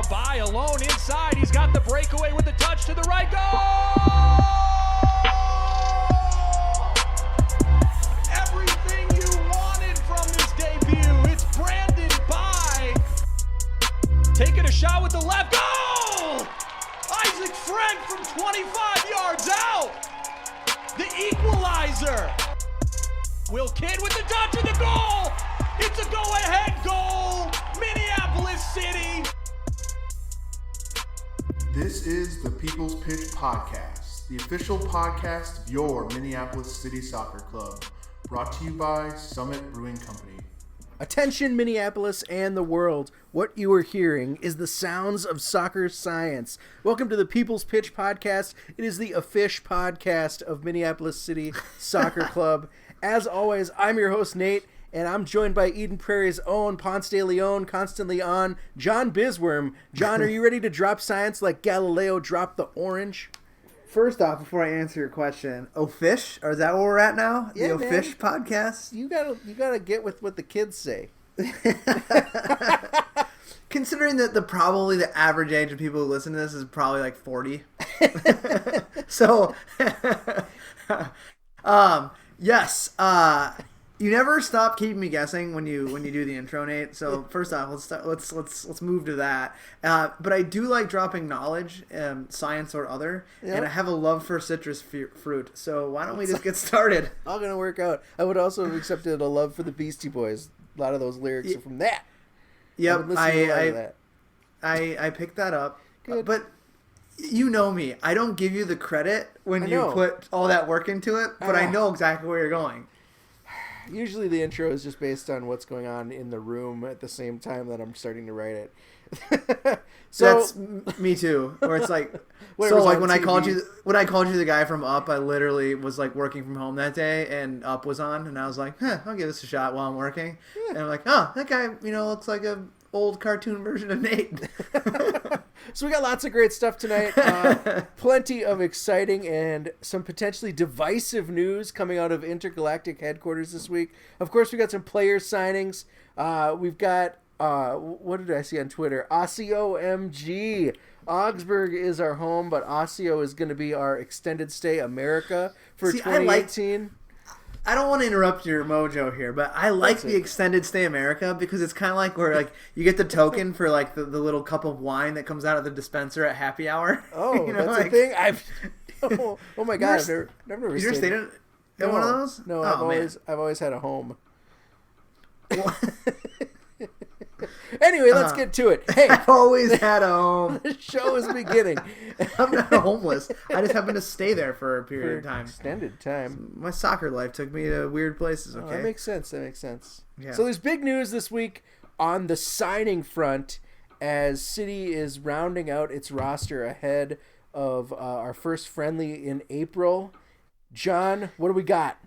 by alone inside. He's got the breakaway with the touch to the right. Goal! Everything you wanted from this debut. It's branded by. Taking a shot with the left. Goal! Isaac Frank from 25 yards out. The equalizer. Will Kidd with the touch of the goal. It's a go-ahead goal. Minneapolis City. This is the People's Pitch Podcast, the official podcast of your Minneapolis City Soccer Club, brought to you by Summit Brewing Company. Attention, Minneapolis and the world. What you are hearing is the sounds of soccer science. Welcome to the People's Pitch Podcast. It is the official podcast of Minneapolis City Soccer Club. As always, I'm your host, Nate, and I'm joined by Eden Prairie's own Ponce de Leon, constantly on, John Bisworm. John, are you ready to drop science like Galileo dropped the orange? First off, before I answer your question, O'Fish? Or is that where we're at now? Yeah, the man. O'Fish podcast? You gotta get with what the kids say. Considering that probably the average age of people who listen to this is probably like 40. So, yes, you never stop keeping me guessing when you do the intro, Nate. So first off, let's move to that. But I do like dropping knowledge, science or other, and I have a love for citrus fruit. So why don't we just get started? All gonna work out. I would also have accepted a love for the Beastie Boys. A lot of those lyrics are from that. Yep, I picked that up. Good. But you know me, I don't give you the credit when you put all that work into it. But I know exactly where you're going. Usually the intro is just based on what's going on in the room at the same time that I'm starting to write it. So that's me too. Where it's like, so like when I called you the guy from Up, I literally was like working from home that day, and Up was on, and I was like, I'll give this a shot while I'm working. Yeah. And I'm like, oh, that guy, looks like a old cartoon version of Nate. So we got lots of great stuff tonight. Plenty of exciting and some potentially divisive news coming out of Intergalactic headquarters this week. Of course, we got some player signings. We've got, what did I see on Twitter? OsseOMG. Augsburg is our home, but Osseo is going to be our extended stay America for 2018. I don't want to interrupt your mojo here, but I like the extended stay America because it's kind of like where like you get the token for like the little cup of wine that comes out of the dispenser at happy hour. Oh, that's a thing. Oh my god, I've never you stayed in one of those. No, I've always had a home. Anyway, let's get to it. Hey, I've always had a home. The show is beginning. I'm not homeless. I just happen to stay there for a period of time. Extended time. My soccer life took me to weird places, okay? That makes sense. Yeah. So there's big news this week on the signing front as City is rounding out its roster ahead of our first friendly in April. John, what do we got?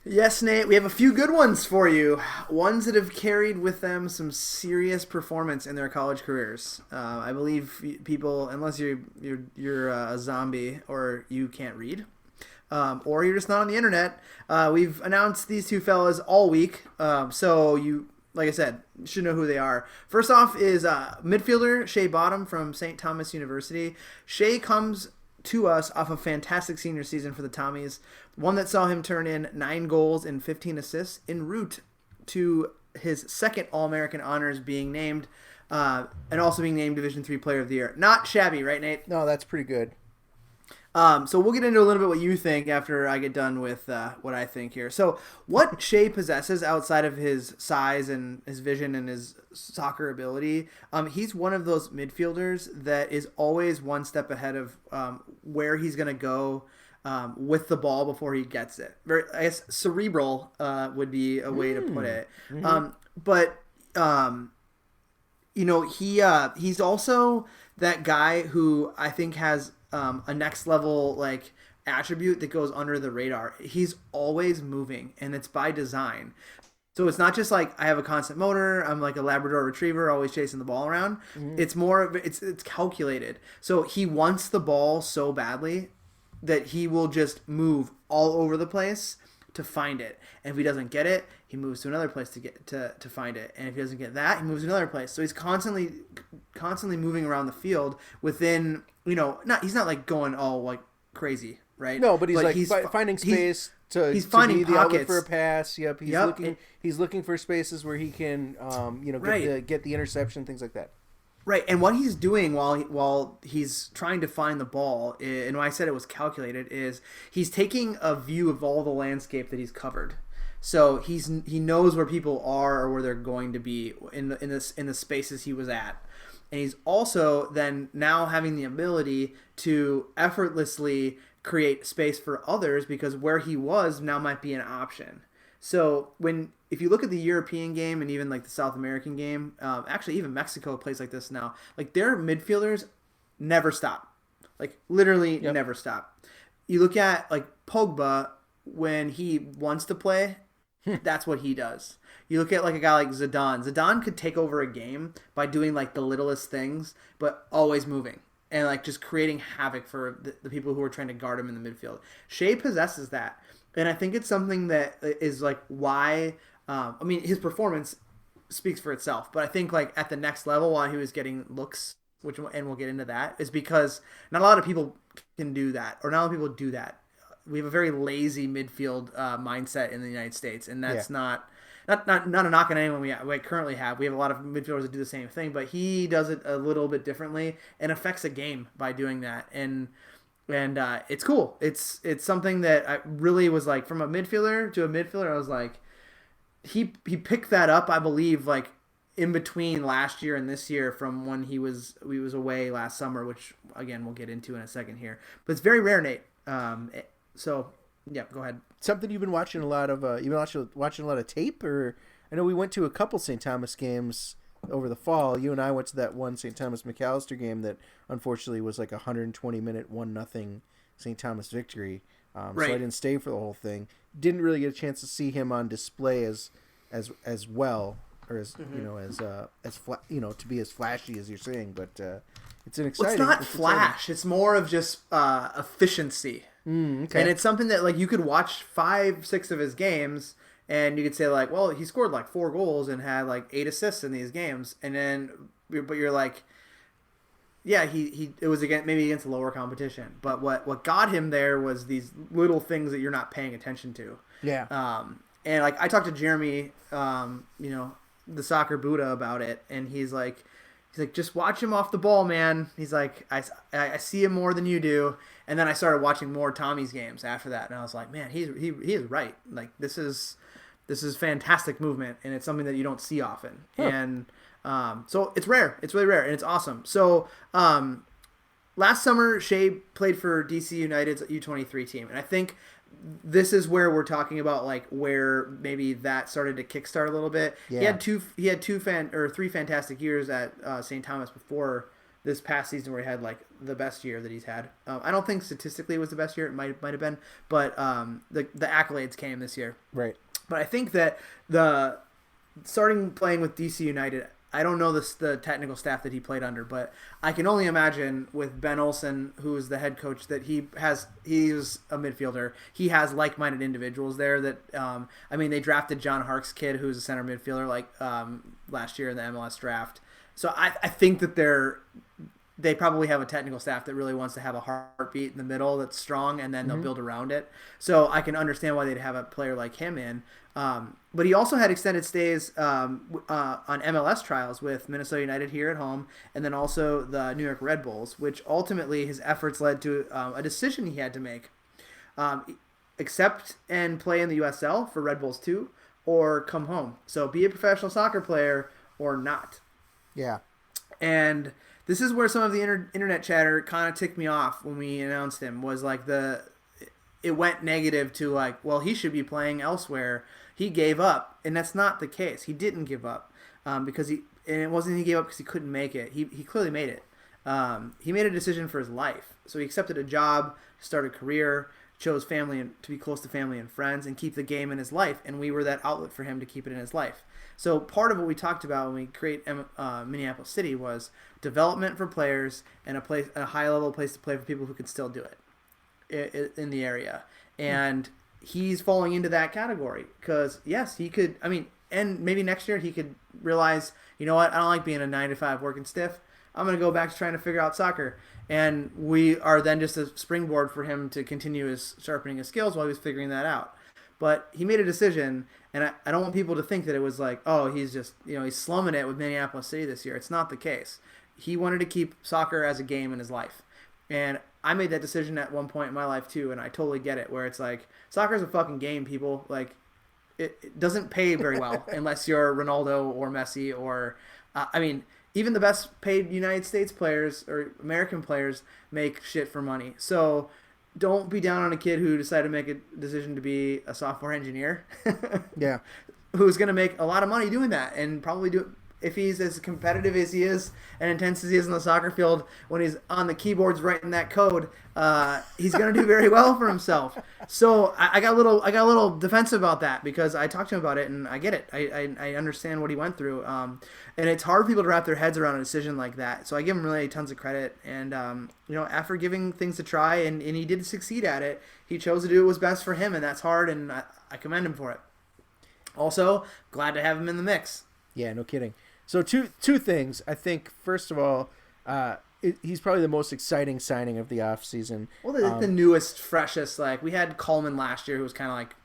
Yes, Nate, we have a few good ones for you. Ones that have carried with them some serious performance in their college careers. I believe people, unless you're a zombie or you can't read, or you're just not on the internet, we've announced these two fellas all week. So you, like I said, should know who they are. First off is midfielder Shea Bottom from St. Thomas University. Shea comes to us off a fantastic senior season for the Tommies, one that saw him turn in 9 goals and 15 assists en route to his second All-American honors, being named and also being named Division III Player of the Year. Not shabby, right, Nate? No, that's pretty good. So we'll get into a little bit what you think after I get done with what I think here. So what Shea possesses outside of his size and his vision and his soccer ability, he's one of those midfielders that is always one step ahead of where he's going to go with the ball before he gets it. Very, I guess, cerebral would be a way to put it. Mm-hmm. He's also that guy who I think has a next level like attribute that goes under the radar. He's always moving, and it's by design. So it's not just like I have a constant motor, I'm like a Labrador retriever always chasing the ball around. Mm-hmm. It's more of it's calculated. So he wants the ball so badly that he will just move all over the place to find it. And if he doesn't get it, he moves to another place to get to find it. And if he doesn't get that, he moves to another place. So he's constantly moving around the field within, he's not like going all like crazy, right? No, but he's finding space he's finding be the pockets outlet for a pass. Yep, he's looking for spaces where he can get the interception, things like that. Right, and what he's doing while he's trying to find the ball, and when I said it was calculated, is he's taking a view of all the landscape that he's covered. So he knows where people are or where they're going to be in the spaces he was at, and he's also then now having the ability to effortlessly create space for others because where he was now might be an option. So if you look at the European game and even like the South American game, actually even Mexico plays like this now. Like their midfielders never stop, like literally never stop. You look at like Pogba when he wants to play, that's what he does. You look at like a guy like Zidane. Zidane could take over a game by doing like the littlest things, but always moving and like just creating havoc for the people who are trying to guard him in the midfield. Shea possesses that. And I think it's something that is like why, his performance speaks for itself. But I think like at the next level, while he was getting looks, and we'll get into that, is because not a lot of people can do that, or not a lot of people do that. We have a very lazy midfield mindset in the United States, and that's not a knock on anyone we currently have. We have a lot of midfielders that do the same thing, but he does it a little bit differently and affects a game by doing that. And it's cool. It's something that I really was like, from a midfielder to a midfielder, I was like, he picked that up, I believe, like in between last year and this year from when we was away last summer, which again we'll get into in a second here. But it's very rare, Nate. So yeah, go ahead. Something you've been watching a lot of. You've been watching a lot of tape, or I know we went to a couple St. Thomas games over the fall. You and I went to that one St. Thomas McAllister game that unfortunately was like a 120-minute 1-0 St. Thomas victory. Right. So I didn't stay for the whole thing. Didn't really get a chance to see him on display as well, or as to be as flashy as you're saying. But it's an exciting. Well, it's not flash. Exciting. It's more of just efficiency. Okay. And it's something that like you could watch 5-6 of his games. And you could say like, well, he scored like 4 goals and had like 8 assists in these games, and then, but you're like, yeah, it was maybe against lower competition, but what got him there was these little things that you're not paying attention to. Yeah. And like I talked to Jeremy, the soccer Buddha about it, and he's like, just watch him off the ball, man. He's like, I see him more than you do. And then I started watching more Tommy's games after that, and I was like, man, he is right. Like this is fantastic movement, and it's something that you don't see often. Huh. And so it's rare. It's really rare, and it's awesome. So last summer, Shea played for DC United's U23 team, and I think this is where we're talking about like where maybe that started to kickstart a little bit. Yeah. He had 3 fantastic years at St. Thomas before this past season, where he had like the best year that he's had. I don't think statistically it was the best year. It might have been, but the accolades came this year. Right. But I think that the starting playing with DC United, I don't know the technical staff that he played under, but I can only imagine with Ben Olsen, who is the head coach, that he's a midfielder. He has like-minded individuals there that, they drafted John Hark's kid, who's a center midfielder, like last year in the MLS draft. So I think that they probably have a technical staff that really wants to have a heartbeat in the middle that's strong, and then they'll build around it. So I can understand why they'd have a player like him in. But he also had extended stays on MLS trials with Minnesota United here at home, and then also the New York Red Bulls, which ultimately his efforts led to a decision he had to make. Accept and play in the USL for Red Bulls 2, or come home. So be a professional soccer player or not. Yeah. And this is where some of the internet chatter kind of ticked me off when we announced him, was like it went negative to like, well, he should be playing elsewhere. He gave up, and that's not the case. He didn't give up because it wasn't he gave up because he couldn't make it. He clearly made it. He made a decision for his life. So he accepted a job, started a career, chose family and to be close to family and friends, and keep the game in his life. And we were that outlet for him to keep it in his life. So part of what we talked about when we create Minneapolis City was development for players and a high level place to play for people who can still do it in the area. And he's falling into that category because yes, he could. I mean, and maybe next year he could realize, you know what, I don't like being a 9 to 5 working stiff. I'm going to go back to trying to figure out soccer. And we are then just a springboard for him to continue his sharpening his skills while he's figuring that out. But he made a decision, and I don't want people to think that it was like, oh, he's just, he's slumming it with Minneapolis City this year. It's not the case. He wanted to keep soccer as a game in his life. And I made that decision at one point in my life too, and I totally get it, where it's like, soccer is a fucking game, people. Like, it doesn't pay very well unless you're Ronaldo or Messi or, even the best paid United States players or American players make shit for money. So don't be down on a kid who decided to make a decision to be a software engineer. Yeah. Who's going to make a lot of money doing that and probably do it. If he's as competitive as he is and intense as he is in the soccer field when he's on the keyboards writing that code, he's going to do very well for himself. So I got a little defensive about that because I talked to him about it and I get it. I understand what he went through. And it's hard for people to wrap their heads around a decision like that. So I give him really tons of credit. And, after giving things a try and he did succeed at it, he chose to do what was best for him. And that's hard. And I commend him for it. Also, glad to have him in the mix. Yeah, no kidding. So two things. I think, first of all, he's probably the most exciting signing of the offseason. Well, the newest, freshest. Like, we had Coleman last year who was kind of like,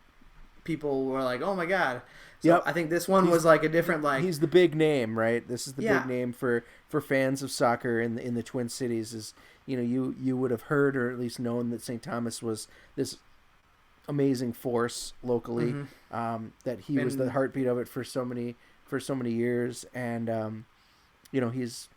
people were like, oh my God. So yep. I think this one was like a different, like... He's the big name, right? This is the big name for fans of soccer in the Twin Cities. Is you would have heard or at least known that St. Thomas was this amazing force locally, that he was the heartbeat of it for so many years, and he's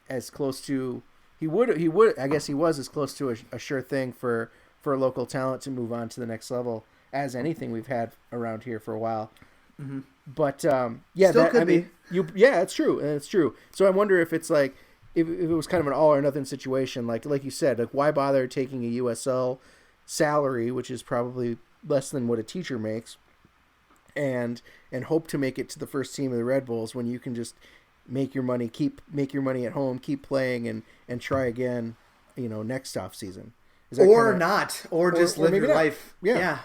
as close to he would I guess he was as close to a sure thing for a local talent to move on to the next level as anything we've had around here for a while. Mm-hmm. But it's true, and it's true. So I wonder if it's like if it was kind of an all or nothing situation, like you said, like why bother taking a USL salary, which is probably less than what a teacher makes, and hope to make it to the first team of the Red Bulls when you can just make your money at home, keep playing, and try again, next off season. Or just live your life. Yeah.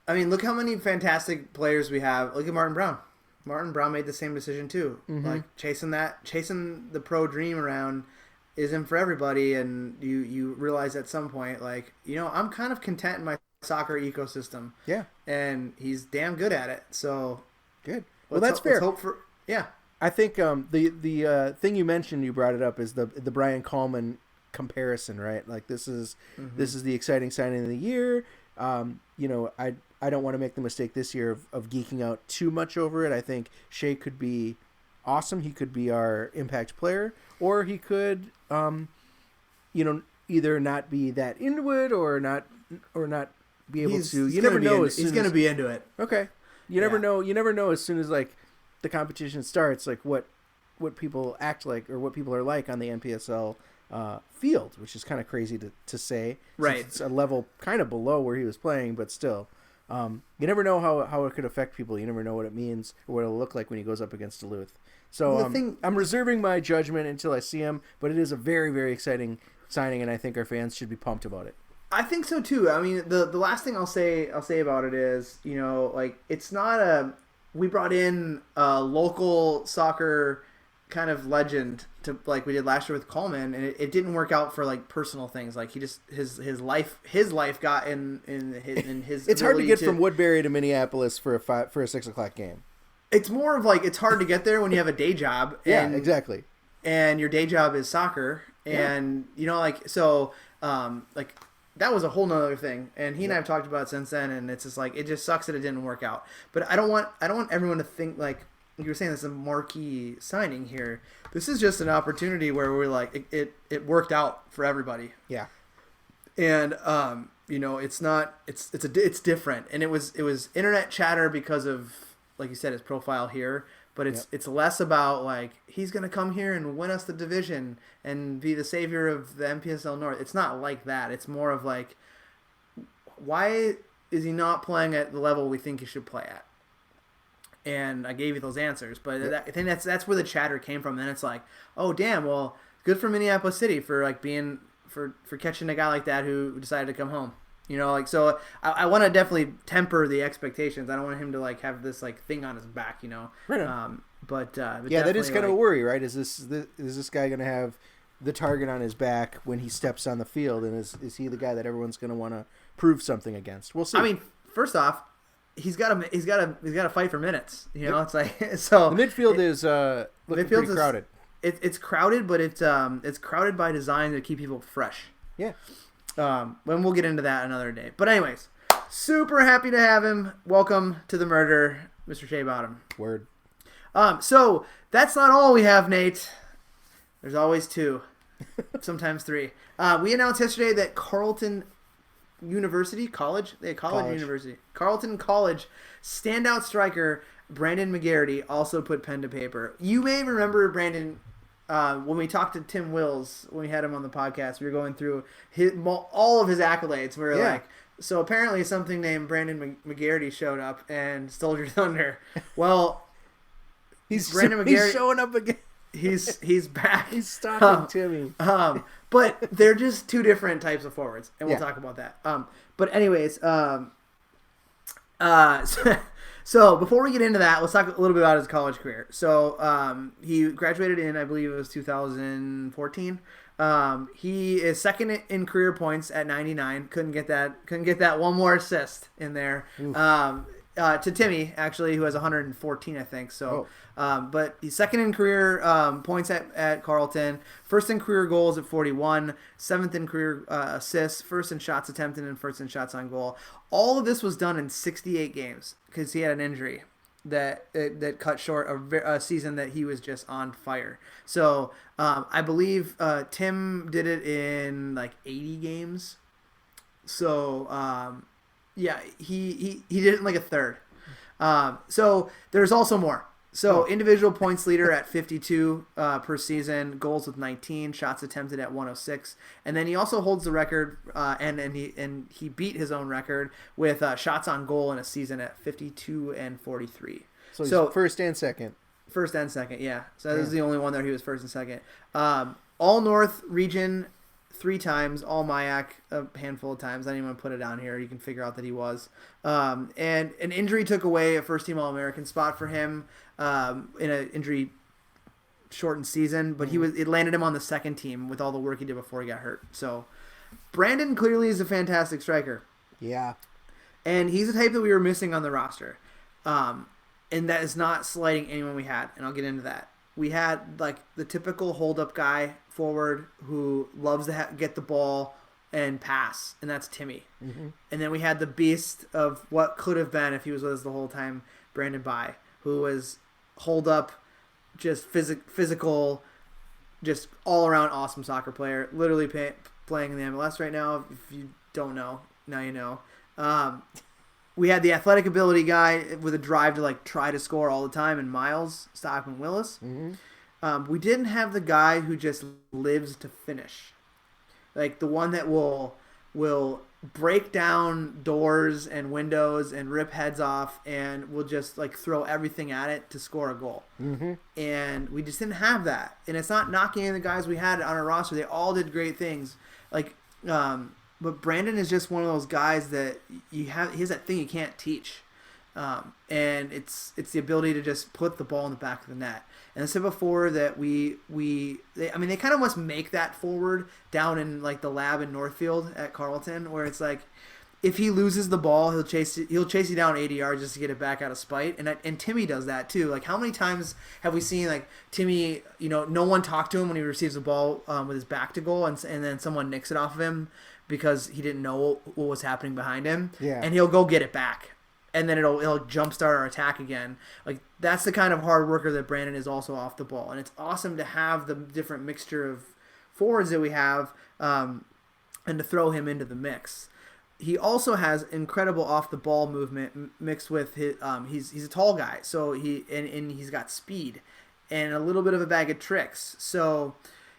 I mean, look how many fantastic players we have. Look at Martin Brown. Martin Brown made the same decision too. Mm-hmm. Like chasing the pro dream around isn't for everybody, and you realize at some point, like, I'm kind of content in my soccer ecosystem. Yeah. And he's damn good at it. So good. Well, that's fair. Let's hope for I think the thing you mentioned, you brought it up, is the Brian Coleman comparison, right? Like this is the exciting signing of the year. I don't want to make the mistake this year of geeking out too much over it. I think Shea could be awesome. He could be our impact player, or he could either not be that into it or not be able to. You never know. He's going to be into it. Okay. You never know. You never know as soon as like the competition starts, like what people act like or what people are like on the NPSL field, which is kind of crazy to say. Right. It's a level kind of below where he was playing, but still. You never know how it could affect people. You never know what it means or what it'll look like when he goes up against Duluth. So I'm reserving my judgment until I see him, but it is a very, very exciting signing, and I think our fans should be pumped about it. I think so too. I mean, the last thing I'll say about it is, like, it's not we brought in a local soccer kind of legend to, like we did last year with Coleman, and it didn't work out for like personal things. Like he just his life got in his. It's hard to get from Woodbury to Minneapolis for a 6:00 game. It's more of like it's hard to get there when you have a day job. Yeah, exactly. And your day job is soccer, and like that was a whole nother thing. And he and I have talked about it since then, and it's just like it just sucks that it didn't work out. But I don't want everyone to think like you were saying this is a marquee signing here. This is just an opportunity where we're like it worked out for everybody. Yeah. And it's different, and it was internet chatter because of, like you said, his profile here, but it's less about like he's gonna come here and win us the division and be the savior of the NPSL North. It's not like that. It's more of like, why is he not playing at the level we think he should play at? And I gave you those answers, but I think that's where the chatter came from. And it's like, oh damn, well, good for Minneapolis City for like being for catching a guy like that who decided to come home. You know, like, so I want to definitely temper the expectations. I don't want him to like have this like thing on his back, you know. Right. But yeah, that is kind of a worry, right? Is this guy going to have the target on his back when he steps on the field, and is he the guy that everyone's going to want to prove something against? We'll see. I mean, first off, he's got to fight for minutes. You know, It's like so. The midfield is looking pretty crowded. It's crowded, but it's crowded by design to keep people fresh. Yeah. And we'll get into that another day. But anyways, super happy to have him. Welcome to the murder, Mr. Shea Bottom. Word. So that's not all we have, Nate. There's always two, sometimes three. We announced yesterday that Carleton University College, Carleton College standout striker Brandon McGarity also put pen to paper. You may remember Brandon. When we talked to Tim Wills, when we had him on the podcast, we were going through all of his accolades. We were like, so apparently something named Brandon McGarity showed up and stole your thunder. Well, he's showing up again. He's back. He's stalking Timmy. But they're just two different types of forwards, and we'll talk about that. But anyways, so before we get into that, let's talk a little bit about his college career. So he graduated in, I believe it was 2014. He is second in career points at 99. Couldn't get that one more assist in there. To Timmy, actually, who has 114, I think. So, but he's second in career points at Carleton, first in career goals at 41, seventh in career assists, first in shots attempted, and first in shots on goal. All of this was done in 68 games because he had an injury that cut short a season that he was just on fire. So, I believe Tim did it in like 80 games. So, yeah, he did it in like a third. So there's also more. So individual points leader at 52 per season, goals with 19, shots attempted at 106, and then he also holds the record, and he beat his own record with shots on goal in a season at 52 and 43. So he's first and second. First and second, yeah. So this is the only one there he was first and second. All North region 3 times, all MIAC a handful of times. I didn't even put it down here. You can figure out that he was. And an injury took away a first-team All-American spot for him in an injury-shortened season, but it landed him on the second team with all the work he did before he got hurt. So Brandon clearly is a fantastic striker. Yeah. And he's the type that we were missing on the roster. And that is not slighting anyone we had, and I'll get into that. We had like the typical hold-up guy forward who loves to get the ball and pass, and that's Timmy. Mm-hmm. And then we had the beast of what could have been if he was with us the whole time, Brandon By, who was hold-up, just physical, just all-around awesome soccer player, literally playing in the MLS right now. If you don't know, now you know. We had the athletic ability guy with a drive to like try to score all the time, and Miles Stockman-Willis. Mm-hmm. We didn't have the guy who just lives to finish, like the one that will break down doors and windows and rip heads off and will just like throw everything at it to score a goal. Mm-hmm. And we just didn't have that. And it's not knocking any of the guys we had on our roster; they all did great things. Like, but Brandon is just one of those guys that he has that thing you can't teach. And it's the ability to just put the ball in the back of the net. And I said before that they kind of must make that forward down in like the lab in Northfield at Carleton, where it's like if he loses the ball, he'll chase you down 80 yards just to get it back out of spite. And Timmy does that too. Like how many times have we seen like Timmy, no one talked to him when he receives the ball with his back to goal, and then someone nicks it off of him because he didn't know what was happening behind him. Yeah. And he'll go get it back. And then it'll jumpstart our attack again. Like that's the kind of hard worker that Brandon is also off the ball, and it's awesome to have the different mixture of forwards that we have, and to throw him into the mix. He also has incredible off the ball movement mixed with his. He's a tall guy, so he's got speed and a little bit of a bag of tricks. So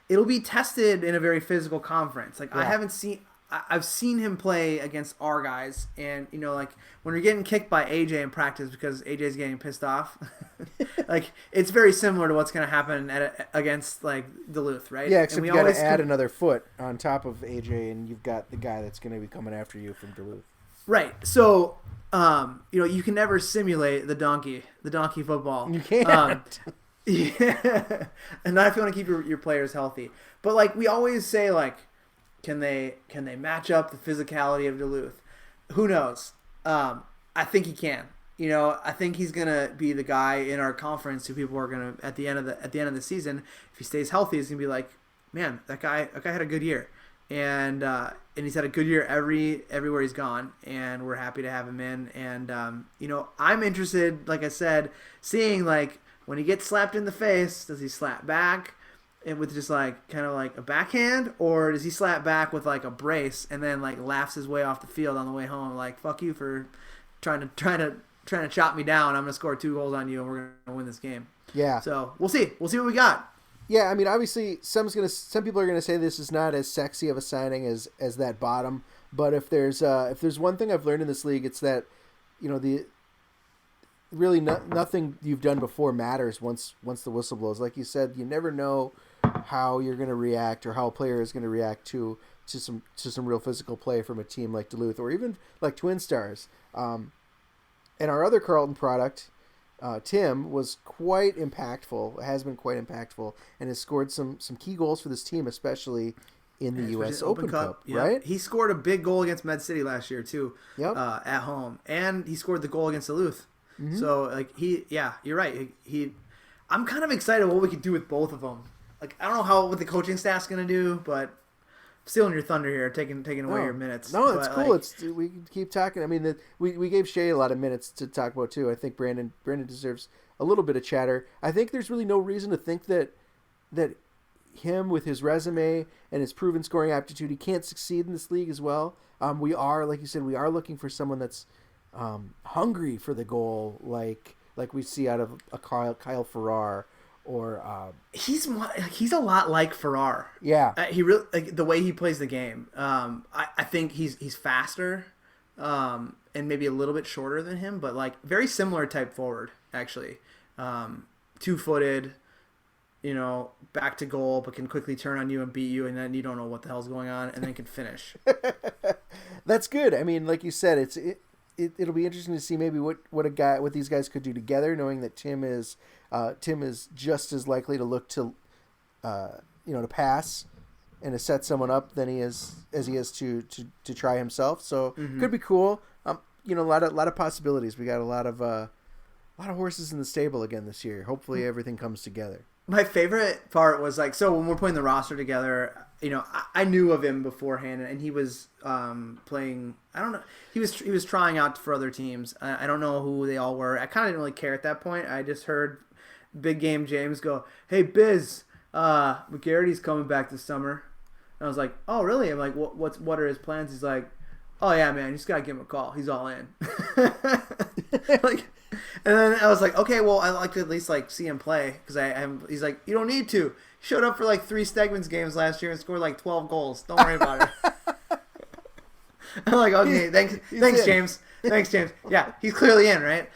it'll be tested in a very physical conference. Like yeah. I've seen him play against our guys, and like when you're getting kicked by AJ in practice because AJ's getting pissed off, like it's very similar to what's going to happen against like Duluth, right? Yeah, except and we you got always to add another foot on top of AJ, and you've got the guy that's going to be coming after you from Duluth. Right. So, you can never simulate the donkey football. You can't. Yeah. And not if you want to keep your players healthy. But like we always say, like, can they match up the physicality of Duluth? Who knows? I think he can. I think he's gonna be the guy in our conference who people are gonna at the end of the season, if he stays healthy, is gonna be like, man, that guy had a good year. And he's had a good year everywhere he's gone, and we're happy to have him in. And I'm interested, like I said, seeing like when he gets slapped in the face, does he slap back and with just like kind of like a backhand, or does he slap back with like a brace and then like laughs his way off the field on the way home, like fuck you for trying to chop me down. I'm gonna score 2 goals on you, and we're gonna win this game. Yeah. So we'll see what we got. Yeah, I mean, obviously, some people are gonna say this is not as sexy of a signing as that bottom. But if there's one thing I've learned in this league, it's that nothing you've done before matters once the whistle blows. Like you said, you never know how you're gonna react or how a player is gonna react to some real physical play from a team like Duluth or even like Twin Stars. And our other Carleton product, Tim, was quite impactful, has been quite impactful, and has scored some key goals for this team, especially in the U.S. Open Cup, yep. right? He scored a big goal against Med City last year, too, Yep. At home. And he scored the goal against Duluth. Mm-hmm. So, like, you're right. I'm kind of excited what we could do with both of them. Like, I don't know what the coaching staff's going to do, but stealing your thunder here, taking away your minutes. No, it's but, cool. like, We can keep talking. I mean, we gave Shea a lot of minutes to talk about too. I think Brandon deserves a little bit of chatter. I think there's really no reason to think that him with his resume and his proven scoring aptitude, he can't succeed in this league as well. We are, like you said, looking for someone that's hungry for the goal, like we see out of a Kyle Farrar. Or he's a lot like Farrar. Yeah, he really like the way he plays the game. I think he's faster, and maybe a little bit shorter than him, but like very similar type forward actually. 2-footed, back to goal, but can quickly turn on you and beat you, and then you don't know what the hell's going on, and then can finish. That's good. I mean, like you said, it'll be interesting to see maybe what these guys could do together, knowing that Tim is just as likely to look to to pass and to set someone up than he is to try himself. So Could be cool. A lot of possibilities. We got a lot of horses in the stable again this year. Hopefully everything comes together. My favorite part was like, so when we're putting the roster together, I knew of him beforehand, and he was playing. I don't know. He was trying out for other teams. I don't know who they all were. I kind of didn't really care at that point. I just heard Big Game James go, "Hey Biz, McGarrity's coming back this summer." And I was like, "Oh really?" I'm like, "What are his plans?" He's like, "Oh yeah, man, you just gotta give him a call. He's all in." Like. And then I was like, okay, well, I'd like to at least like see him play because he's like, you don't need to. He showed up for like 3 Stegman's games last year and scored like 12 goals. Don't worry about it. I'm like, okay, thanks, James. Thanks, James. Yeah, he's clearly in, right?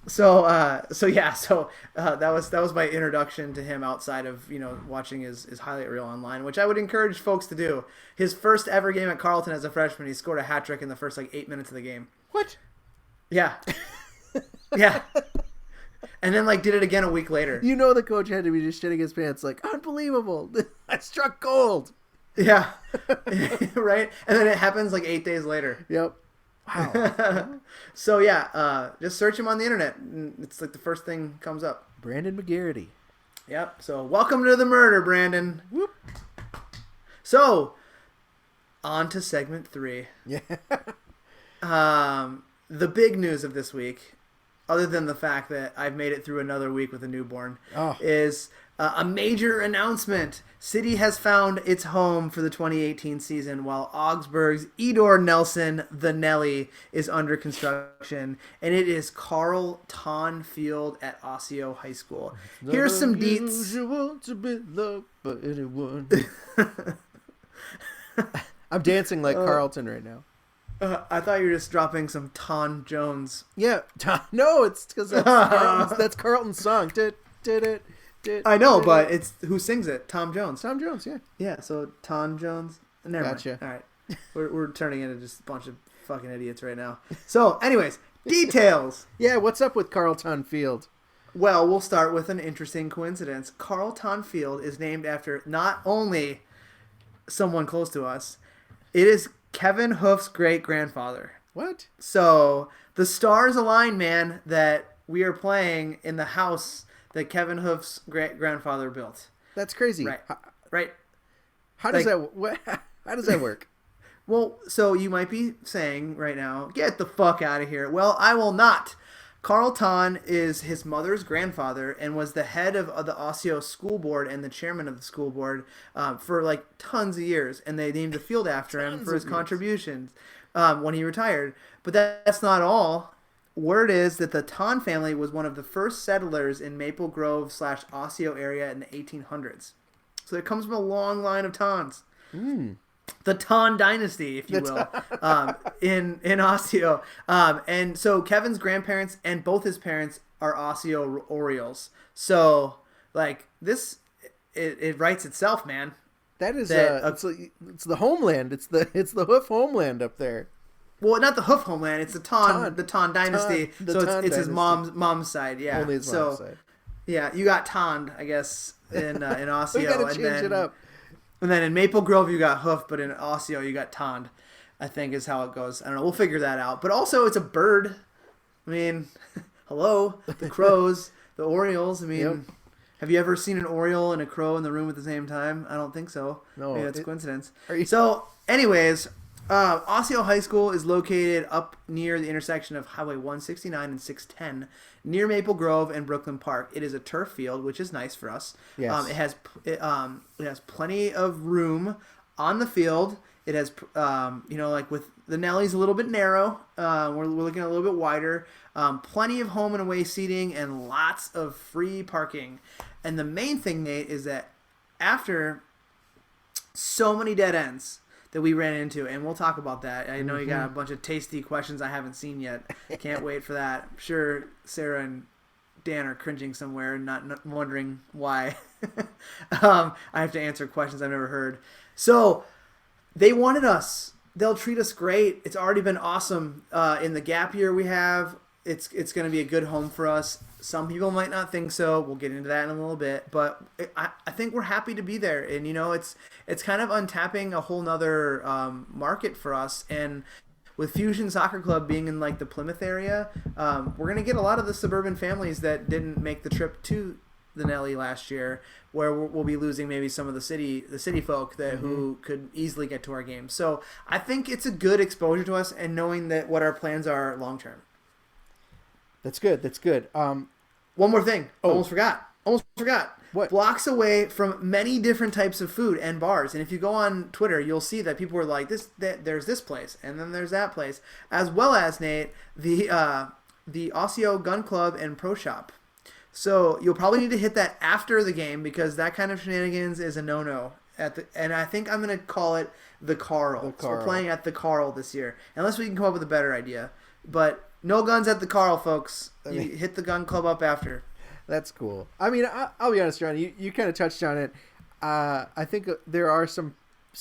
So that was my introduction to him outside of watching his highlight reel online, which I would encourage folks to do. His first ever game at Carleton as a freshman, he scored a hat trick in the first like 8 minutes of the game. What? Yeah. Yeah. And then like did it again a week later. The coach had to be just shitting his pants like, unbelievable. I struck gold. Yeah. Right? And then it happens like 8 days later. Yep. Wow. So yeah, just search him on the internet. It's like the first thing comes up. Brandon McGarrity. Yep. So welcome to the murder, Brandon. Whoop. So on to segment 3. Yeah. The big news of this week, other than the fact that I've made it through another week with a newborn, is a major announcement. City has found its home for the 2018 season, while Augsburg's Edor Nelson, the Nelly, is under construction, and it is Carleton Field at Osseo High School. Here's some deets. To be loved by anyone. I'm dancing like Carlton right now. I thought you were just dropping some Ton Jones. Yeah. No, it's because that's Carlton's song. I know, but it's who sings it? Tom Jones. Tom Jones, yeah. Yeah, so Tom Jones. Never Gotcha. mind. All right. We're turning into just a bunch of fucking idiots right now. So, anyways, details. Yeah, what's up with Carlton Field? Well, we'll start with an interesting coincidence. Carlton Field is named after not only someone close to us, it is Kevin Hoof's great-grandfather. What? So, the stars align, man, that we are playing in the house that Kevin Hoof's great-grandfather built. That's crazy. Right. Right. How does how does that work? Well, so you might be saying right now, get the fuck out of here. Well, I will not. Carlton is his mother's grandfather and was the head of the Osseo school board and the chairman of the school board for like tons of years. And they named the field after him for his contributions when he retired. But that's not all. Word is that the Ton family was one of the first settlers in Maple Grove / Osseo area in the 1800s. So it comes from a long line of Tons. The Ton dynasty, if you will, in Osseo. And so Kevin's grandparents and both his parents are Osseo Orioles. So, like, this, it writes itself, man. That is, it's the homeland. It's the Hoof homeland up there. Well, not the Hoof homeland. It's the Ton dynasty. It's his mom's side. Yeah. Only his mom's side. Yeah, you got Tond, I guess, in Osseo. We gotta change it up. And then in Maple Grove you got Hoof, but in Osseo you got Tond, I think is how it goes. I don't know. We'll figure that out. But also it's a bird. I mean, hello, the crows, the Orioles. I mean, Have you ever seen an Oriole and a crow in the room at the same time? I don't think so. No. Maybe that's a coincidence. So, anyways, Osseo High School is located up near the intersection of Highway 169 and 610, near Maple Grove and Brooklyn Park. It is a turf field, which is nice for us. Yes. It has plenty of room on the field. It has, like with the Nellies, a little bit narrow. We're looking a little bit wider. Plenty of home and away seating and lots of free parking. And the main thing, Nate, is that after so many dead ends that we ran into, and we'll talk about that. I know you got a bunch of tasty questions I haven't seen yet. Can't wait for that. I'm sure Sarah and Dan are cringing somewhere and not wondering why. I have to answer questions I've never heard. So they wanted us. They'll treat us great. It's already been awesome. In the gap year we have, it's going to be a good home for us. Some people might not think so. We'll get into that in a little bit, but I think we're happy to be there. And it's kind of untapping a whole nother market for us. And with Fusion Soccer Club being in like the Plymouth area, we're gonna get a lot of the suburban families that didn't make the trip to the Nelly last year, where we'll be losing maybe some of the city folk that who could easily get to our games. So I think it's a good exposure to us, and knowing that what our plans are long term. That's good. That's good. One more thing. Almost forgot. What? Blocks away from many different types of food and bars. And if you go on Twitter, you'll see that people are like, there's this place, and then there's that place, as well as, Nate, the Osseo Gun Club and Pro Shop. So you'll probably need to hit that after the game, because that kind of shenanigans is a no-no. And I think I'm going to call it the Carl. So we're playing at the Carl this year, unless we can come up with a better idea. But no guns at the Carl, folks. You hit the gun club up after. That's cool. I mean, I'll be honest, John. You kind of touched on it. I think there are some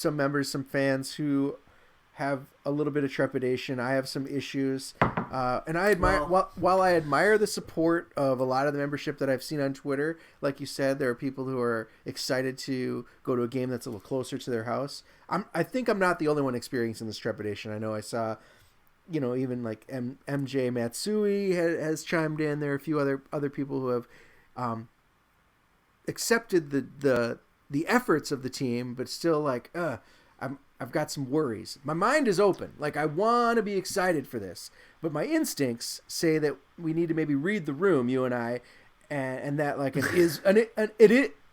members, some fans who have a little bit of trepidation. I have some issues, and I admire. While I admire the support of a lot of the membership that I've seen on Twitter, like you said, there are people who are excited to go to a game that's a little closer to their house. I think I'm not the only one experiencing this trepidation. I know I saw. Even like MJ Matsui has chimed in. There are a few other people who have accepted the efforts of the team, but still like, I've got some worries. My mind is open. Like, I want to be excited for this, but my instincts say that we need to maybe read the room, you and I, and that like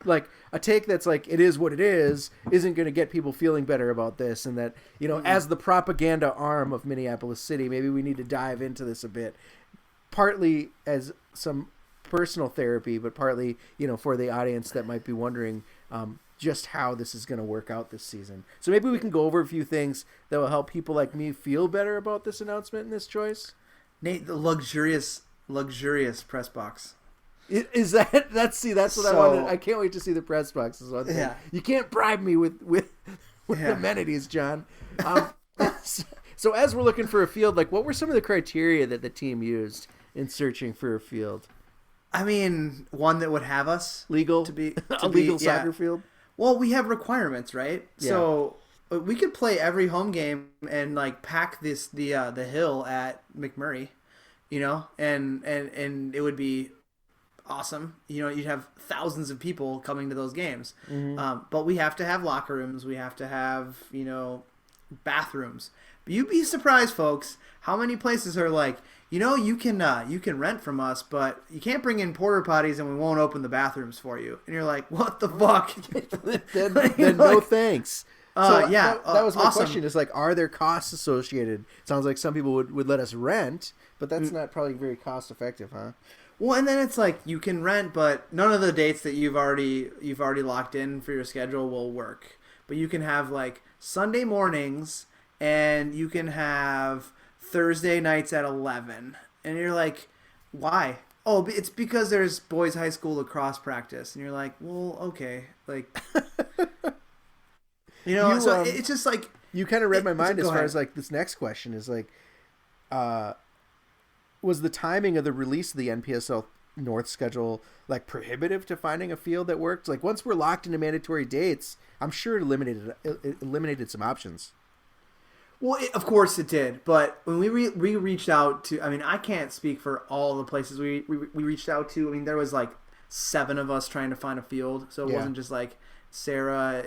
like a take that's like it is what it is isn't going to get people feeling better about this, and that as the propaganda arm of Minneapolis City, maybe we need to dive into this a bit, partly as some personal therapy, but partly, for the audience that might be wondering just how this is going to work out this season. So maybe we can go over a few things that will help people like me feel better about this announcement and this choice. Nate, the luxurious press box. Is that's what I wanted. I can't wait to see the press box. Is one thing. Yeah. You can't bribe me with amenities, John. So as we're looking for a field, like what were some of the criteria that the team used in searching for a field? I mean, one that would have us legal to be a legal soccer field. Well, we have requirements, right? Yeah. So we could play every home game and like pack the hill at McMurray, and it would be awesome. You'd have thousands of people coming to those games. Mm-hmm. But we have to have locker rooms. We have to have bathrooms. But you'd be surprised, folks, how many places are like, you can rent from us, but you can't bring in porta potties and we won't open the bathrooms for you. And you're like, what the fuck? then no thanks. So yeah, that was my awesome. question. Is like, are there costs associated? Sounds like some people would let us rent, but that's not probably very cost effective, huh? Well, and then it's like you can rent, but none of the dates that you've already locked in for your schedule will work. But you can have like Sunday mornings, and you can have Thursday nights at 11, and you're like, why? Oh, it's because there's boys high school lacrosse practice, and you're like, well, okay, like, so it's just like you kind of read my mind as far ahead. as like this next question is like, was the timing of the release of the NPSL North schedule like prohibitive to finding a field that worked? Like once we're locked into mandatory dates, I'm sure it eliminated some options. Well, of course it did, but when we reached out to, I mean, I can't speak for all the places we reached out to. I mean, there was like 7 of us trying to find a field, so it wasn't just like Sarah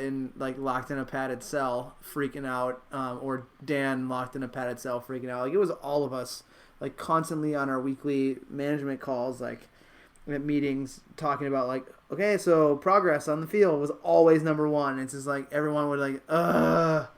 locked in a padded cell freaking out, or Dan locked in a padded cell freaking out. Like it was all of us, like constantly on our weekly management calls, like at meetings, talking about like, okay, so progress on the field was always number one. It's just like everyone would like,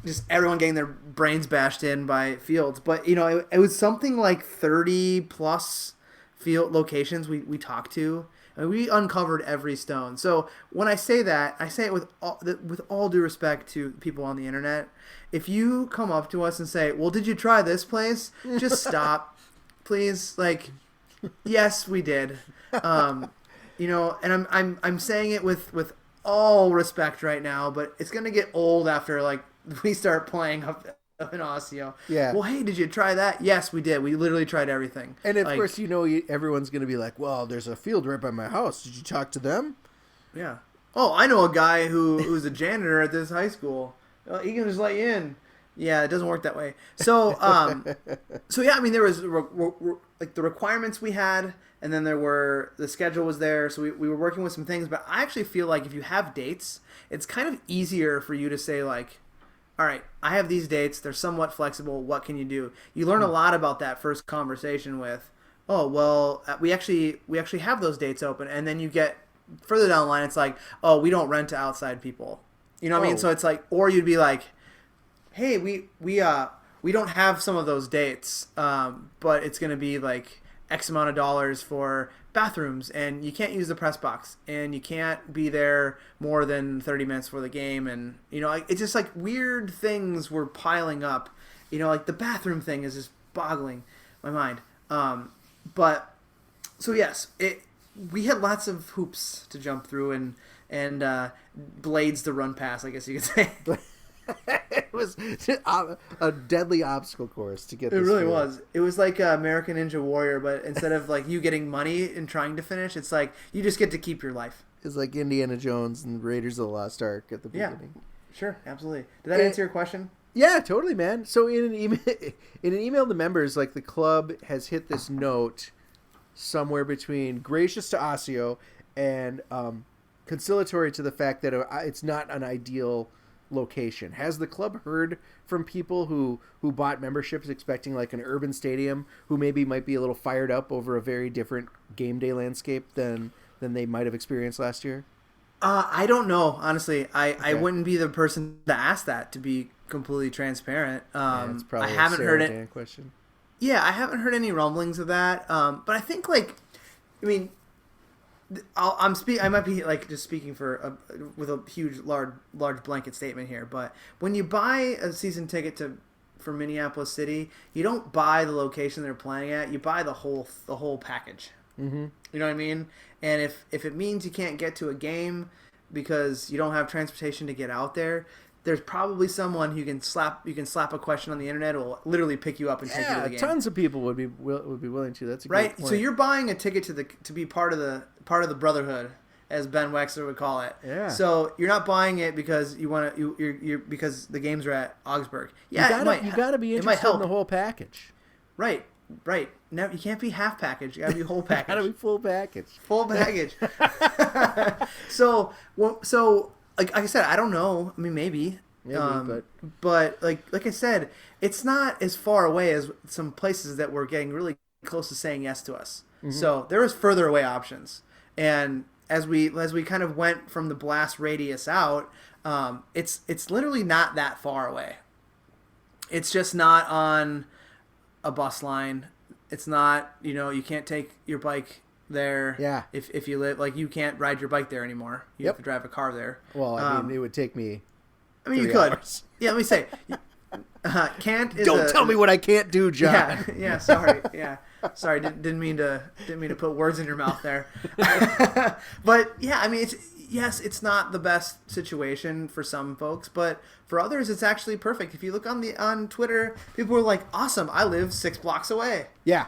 just everyone getting their brains bashed in by fields. But, it was something like 30 plus field locations we talked to, and we uncovered every stone. So when I say that, I say it with all due respect to people on the internet. If you come up to us and say, well, did you try this place? Just stop, please. Like, yes, we did. And I'm saying it with all respect right now, but it's going to get old after like, we start playing up in Osseo. Yeah. Well, hey, did you try that? Yes, we did. We literally tried everything. And of course, everyone's going to be like, well, there's a field right by my house. Did you talk to them? Yeah. Oh, I know a guy who's a janitor at this high school. He can just let you in. Yeah, it doesn't work that way. So, yeah, I mean, there was like the requirements we had, and then the schedule was there. So we were working with some things, but I actually feel like if you have dates, it's kind of easier for you to say like, all right, I have these dates. They're somewhat flexible. What can you do? You learn a lot about that first conversation with, oh, well, we actually have those dates open. And then you get further down the line, it's like, oh, we don't rent to outside people. You know what I mean? So it's like, or you'd be like, hey, we don't have some of those dates, but it's going to be like X amount of dollars for bathrooms, and you can't use the press box, and you can't be there more than 30 minutes for the game, and it's just like weird things were piling up. Like the bathroom thing is just boggling my mind. But so yes, we had lots of hoops to jump through and blades to run past, I guess you could say. It was a deadly obstacle course to get this. It really field. was. It was like American Ninja Warrior, but instead of like you getting money and trying to finish, it's like you just get to keep your life. It's like Indiana Jones and Raiders of the Lost Ark at the beginning. Yeah, sure, absolutely. Did that answer your question? Yeah, totally, man. So in an email to members, like the club has hit this note somewhere between gracious to Osseo and conciliatory to the fact that it's not an ideal location. Has the club heard from people who bought memberships expecting like an urban stadium, who maybe might be a little fired up over a very different game day landscape than they might have experienced last year? I don't know, honestly. I wouldn't be the person to ask that, to be completely transparent. It's probably I haven't heard it. Question. Yeah, I haven't heard any rumblings of that. But I think like I mean, I might be like just speaking with a huge, large blanket statement here, but when you buy a season ticket for Minneapolis City, you don't buy the location they're playing at. You buy the whole package. Mm-hmm. You know what I mean? And if it means you can't get to a game because you don't have transportation to get out there, there's probably someone you can slap a question on the internet who will literally pick you up and take you to the game. Tons of people would be willing to. That's a right. Great point. So you're buying a ticket to be part of the brotherhood, as Ben Wexler would call it. Yeah. So you're not buying it because you're because the games are at Augsburg. Yeah, you gotta be interested in the whole package. Right. No, you can't be half package. You gotta be whole package. Gotta be full package. Full package. So like I said, I don't know. I mean, maybe. But like I said, it's not as far away as some places that were getting really close to saying yes to us. Mm-hmm. So there is further away options, and as we kind of went from the blast radius out, it's literally not that far away. It's just not on a bus line. It's not, you can't take your bike there. Yeah. If you live, like, you can't ride your bike there anymore. You have to drive a car there. Well, I mean, it would take me. I mean, you could. Hours. Yeah, let me say. Can't is Don't tell me what I can't do, John. Yeah. Sorry. Yeah. Sorry. Didn't mean to put words in your mouth there. But yeah, I mean, it's not the best situation for some folks, but for others, it's actually perfect. If you look on Twitter, people are like, "Awesome! I live 6 blocks away." Yeah.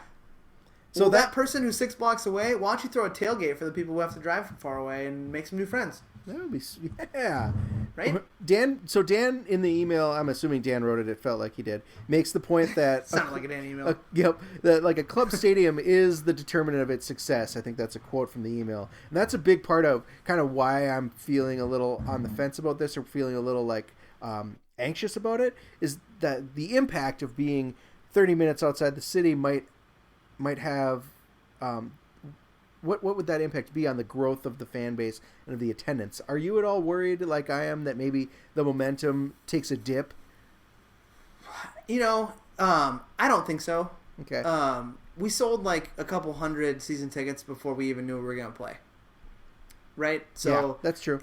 So that person who's 6 blocks away, why don't you throw a tailgate for the people who have to drive from far away and make some new friends? That would be, yeah. Right? Dan in the email, I'm assuming Dan wrote it, it felt like he did, makes the point that... Sounded like a Dan email. That like a club stadium is the determinant of its success. I think that's a quote from the email. And that's a big part of kind of why I'm feeling a little on the fence about this, or feeling a little like anxious about it, is that the impact of being 30 minutes outside the city might have... What would that impact be on the growth of the fan base and of the attendance? Are you at all worried, like I am, that maybe the momentum takes a dip? I don't think so. Okay. We sold like a couple hundred season tickets before we even knew we were going to play. Right? So yeah, that's true.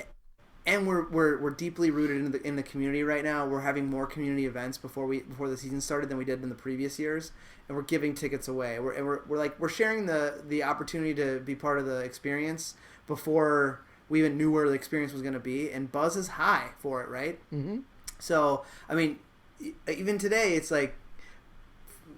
And we're deeply rooted in the community right now. We're having more community events before the season started than we did in the previous years, and we're giving tickets away. We're sharing the opportunity to be part of the experience before we even knew where the experience was going to be, and buzz is high for it, right? Mm-hmm. So I mean, even today, it's like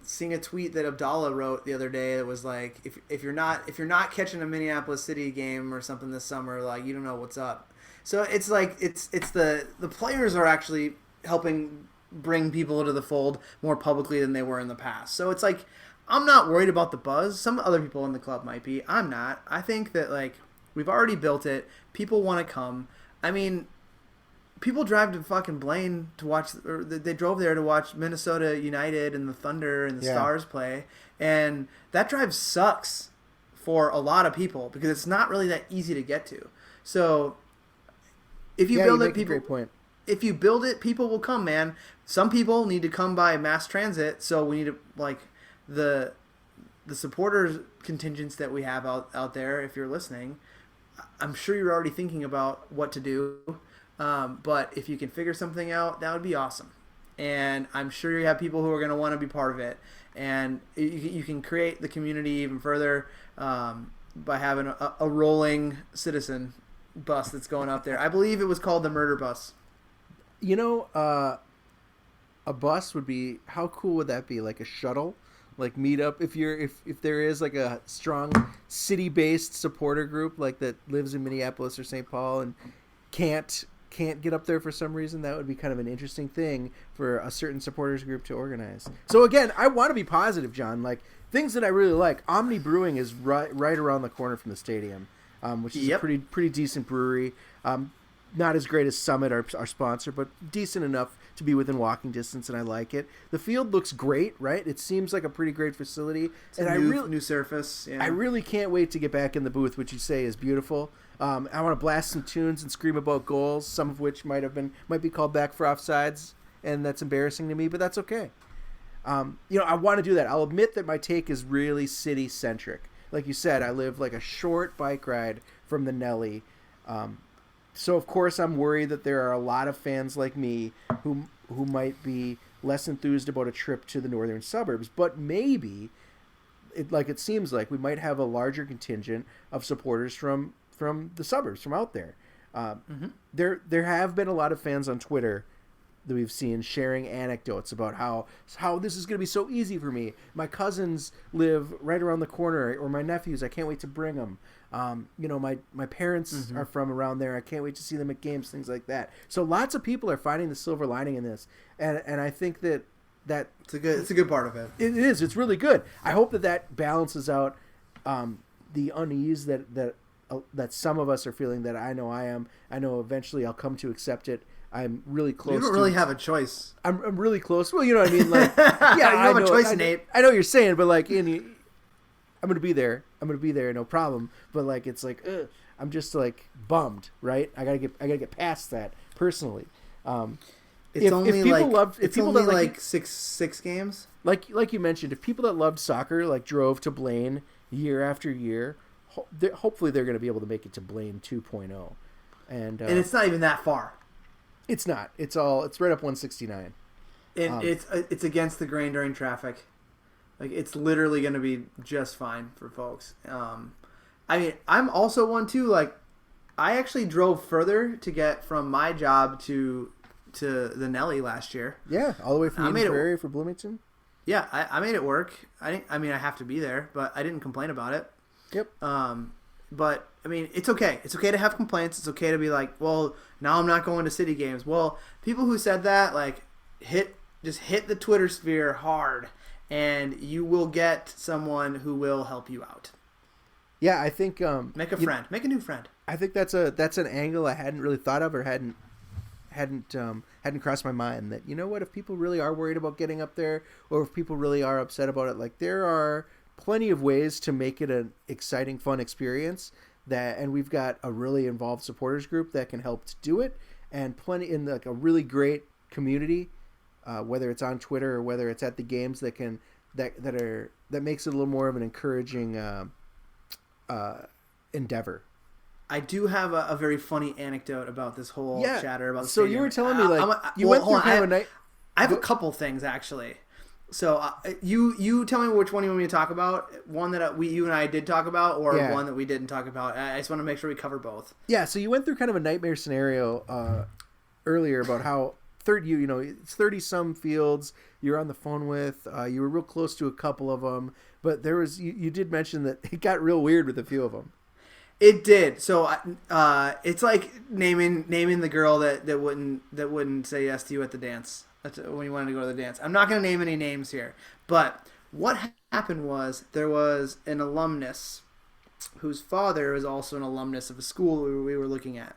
seeing a tweet that Abdallah wrote the other day that was like, if you're not catching a Minneapolis City game or something this summer, like, you don't know what's up. So it's like it's the players are actually helping bring people into the fold more publicly than they were in the past. So it's like, I'm not worried about the buzz. Some other people in the club might be. I'm not. I think that, like, we've already built it. People want to come. I mean, people drive to fucking Blaine to watch, or they drove there to watch Minnesota United and the Thunder and the Stars play, and that drive sucks for a lot of people because it's not really that easy to get to. So if you build it, people. Great point. If you build it, people will come, man. Some people need to come by mass transit, so we need to, like, the supporters contingents that we have out there. If you're listening, I'm sure you're already thinking about what to do. But if you can figure something out, that would be awesome. And I'm sure you have people who are going to want to be part of it. And you can create the community even further by having a rolling citizen bus that's going up there. I believe it was called the Murder Bus. A bus would be, how cool would that be? Like a shuttle, like meet up. If there is like a strong city-based supporter group like that lives in Minneapolis or St. Paul and can't get up there for some reason, that would be kind of an interesting thing for a certain supporters group to organize. So again, I want to be positive, John. Like, things that I really like. Omni Brewing is right around the corner from the stadium, which is a pretty decent brewery. Not as great as Summit, our sponsor, but decent enough to be within walking distance, and I like it. The field looks great, right? It seems like a pretty great facility. It's a new surface. Yeah. I really can't wait to get back in the booth, which you say is beautiful. I want to blast some tunes and scream about goals, some of which might be called back for offsides, and that's embarrassing to me, but that's okay. I want to do that. I'll admit that my take is really city-centric. like you said, I live like a short bike ride from the Nelly. So of course I'm worried that there are a lot of fans like me who might be less enthused about a trip to the northern suburbs, but maybe it seems like we might have a larger contingent of supporters from the suburbs, from out there. There have been a lot of fans on Twitter that we've seen sharing anecdotes about how this is going to be so easy for me. My cousins live right around the corner, or my nephews. I can't wait to bring them. My parents are from around there. I can't wait to see them at games, things like that. So lots of people are finding the silver lining in this, and I think that it's a good part of it. It is. It's really good. I hope that balances out the unease that some of us are feeling. That I know I am. I know eventually I'll come to accept it. I'm really close. You don't really have a choice. I'm really close. Well, you know what I mean. Like, yeah, you have a choice, Nate. I know what you're saying, but like, I'm gonna be there. I'm gonna be there, no problem. But like, it's like, I'm just like bummed, right? I gotta get past that personally. It's only like six games. Like you mentioned, if people that loved soccer like drove to Blaine year after year, hopefully they're going to be able to make it to Blaine 2.0. And it's not even that far. It's not. It's right up 169. And it's against the grain during traffic. Like, it's literally going to be just fine for folks. I mean, I'm also one too. Like, I actually drove further to get from my job to the Nelly last year. Yeah, all the way from Eden Prairie for Bloomington. Yeah, I made it work. I have to be there, but I didn't complain about it. Yep. But I mean, it's okay. It's okay to have complaints. It's okay to be like, well, now I'm not going to city games. Well, people who said that, like, just hit the Twitter sphere hard, and you will get someone who will help you out. Yeah, I think make a friend, make a new friend. I think that's an angle I hadn't really thought of or hadn't crossed my mind. That, you know what, if people really are worried about getting up there, or if people really are upset about it, like, there are plenty of ways to make it an exciting, fun experience. And we've got a really involved supporters group that can help to do it, and plenty in like a really great community, whether it's on Twitter or whether it's at the games that makes it a little more of an encouraging endeavor. I do have a very funny anecdote about this whole chatter about the stadium. So you were telling me, like, you went through kind of a night. I have a couple things, actually. So you tell me which one you want me to talk about. One that you and I did talk about, or one that we didn't talk about. I just want to make sure we cover both. Yeah. So you went through kind of a nightmare scenario earlier about how it's 30-some fields you're on the phone with. You were real close to a couple of them, but there was you did mention that it got real weird with a few of them. It did. So it's like naming the girl that wouldn't say yes to you at the dance. When you wanted to go to the dance. I'm not going to name any names here, but what happened was there was an alumnus whose father was also an alumnus of a school we were looking at.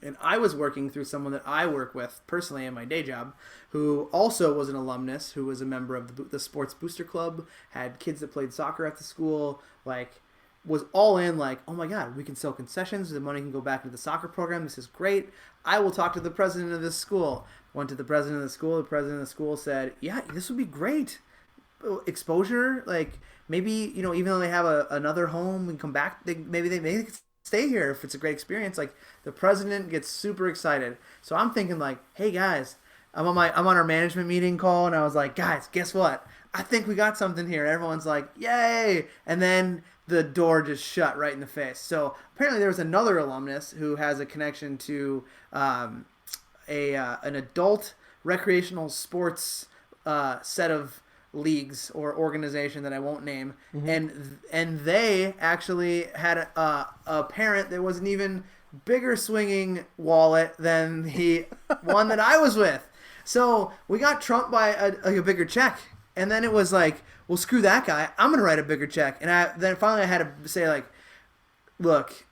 And I was working through someone that I work with personally in my day job, who also was an alumnus, who was a member of the Sports Booster Club, had kids that played soccer at the school, like, was all in, like, oh my God, we can sell concessions, the money can go back into the soccer program, this is great. I will talk to the president of this school. Went to the president of the school said, yeah, this would be great. Exposure, like, maybe, even though they have another home, we can come back, maybe they stay here if it's a great experience. Like, the president gets super excited. So I'm thinking, like, hey guys, I'm on our management meeting call, and I was like, guys, guess what? I think we got something here. Everyone's like, yay! And then the door just shut right in the face. So apparently there was another alumnus who has a connection to an adult recreational sports set of leagues or organization that I won't name, and they actually had a parent that was an even bigger swinging wallet than the one that I was with. So we got trumped by a bigger check, and then it was like, well, screw that guy. I'm gonna write a bigger check, and then finally I had to say, like, look,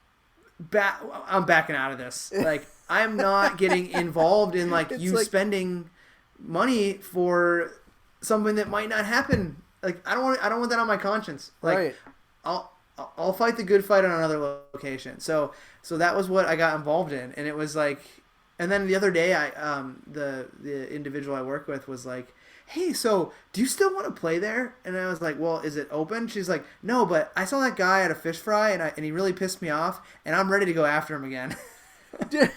I'm backing out of this. Like, I'm not getting involved in spending money for something that might not happen. Like, I don't want that on my conscience. Like, right. I'll fight the good fight on another location. So that was what I got involved in, and it was like, and then the other day the individual I work with was like, hey, so do you still want to play there? And I was like, well, is it open? She's like, no, but I saw that guy at a fish fry, and he really pissed me off, and I'm ready to go after him again. Dude,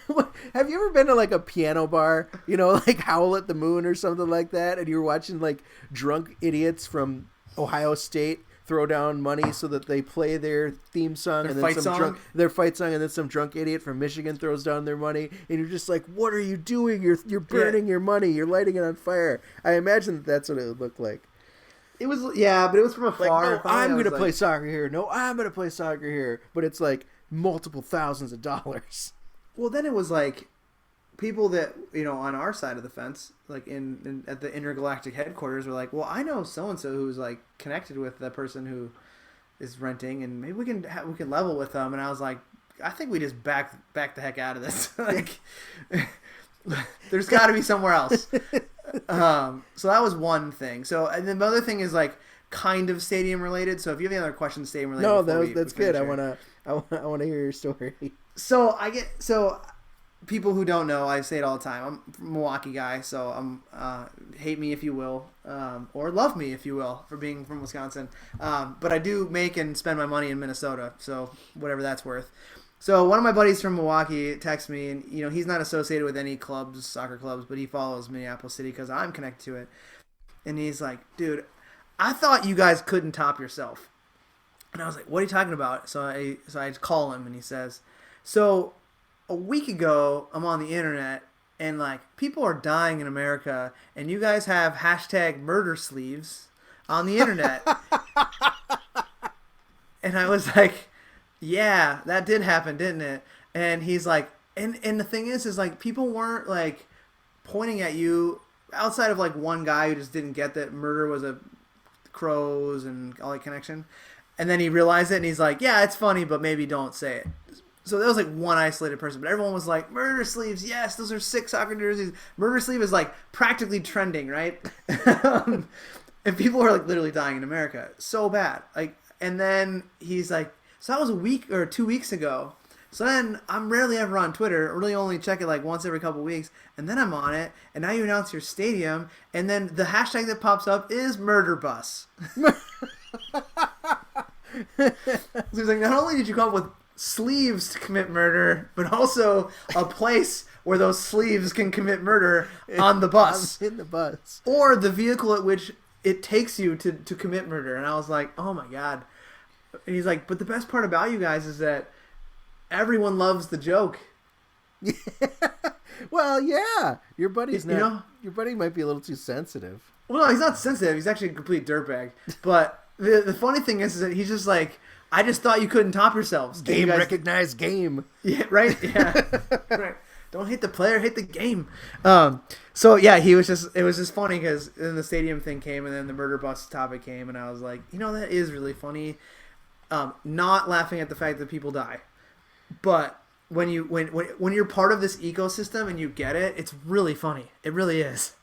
have you ever been to like a piano bar, like Howl at the Moon or something like that, and you were watching like drunk idiots from Ohio State throw down money so that they play their theme song Their and then fight some song? drunk and then some drunk idiot from Michigan throws down their money, and you're just like, what are you doing? You're burning your money. You're lighting it on fire. I imagine that's what it would look like. It was, yeah, but it was from Like, afar. no, I'm going to play soccer here. No, I'm going to play soccer here. But it's like multiple thousands of dollars. Well, then it was like people that, on our side of the fence, like in at the intergalactic headquarters, were like, well, I know so-and-so who's like connected with the person who is renting, and maybe we can level with them. And I was like, I think we just back the heck out of this. Like, there's got to be somewhere else. So that was one thing. So, and then the other thing is like kind of stadium related. So if you have any other questions stadium related, No, that's good. I want to hear your story. So people who don't know, I say it all the time. I'm a Milwaukee guy, so hate me if you will, or love me if you will for being from Wisconsin. But I do make and spend my money in Minnesota, so whatever that's worth. So one of my buddies from Milwaukee texts me, and he's not associated with any clubs, soccer clubs, but he follows Minneapolis City because I'm connected to it. And he's like, dude, I thought you guys couldn't top yourself. And I was like, what are you talking about? So I call him, and he says, so a week ago, I'm on the internet, and like people are dying in America, and you guys have hashtag murder sleeves on the internet. And I was like, yeah, that did happen, didn't it? And he's like, and the thing is like people weren't like pointing at you outside of like one guy who just didn't get that murder was a crows and all that connection. And then he realized it, and he's like, yeah, it's funny, but maybe don't say it. So that was like one isolated person, but everyone was like, murder sleeves, yes, those are sick soccer jerseys. Murder sleeve is like practically trending, right? And people are like literally dying in America. So bad. Like, and then he's like, so that was a week or 2 weeks ago. So then I'm rarely ever on Twitter, or really only check it like once every couple weeks, and then I'm on it, and now you announce your stadium, and then the hashtag that pops up is murder bus. So he's like, not only did you come up with sleeves to commit murder, but also a place where those sleeves can commit murder on the bus. In the bus. Or the vehicle at which it takes you to commit murder. And I was like, oh my God. And he's like, but the best part about you guys is that everyone loves the joke. Yeah. Well, yeah. Your buddy's not, your buddy might be a little too sensitive. Well, no, he's not sensitive. He's actually a complete dirtbag. But the funny thing is that he's just like, I just thought you couldn't top yourselves. Game recognized game. Yeah, right? Yeah. Right. Don't hate the player, hate the game. So yeah, it was just funny because then the stadium thing came, and then the murder bus topic came, and I was like, that is really funny. Not laughing at the fact that people die, but when you're part of this ecosystem and you get it, it's really funny. It really is.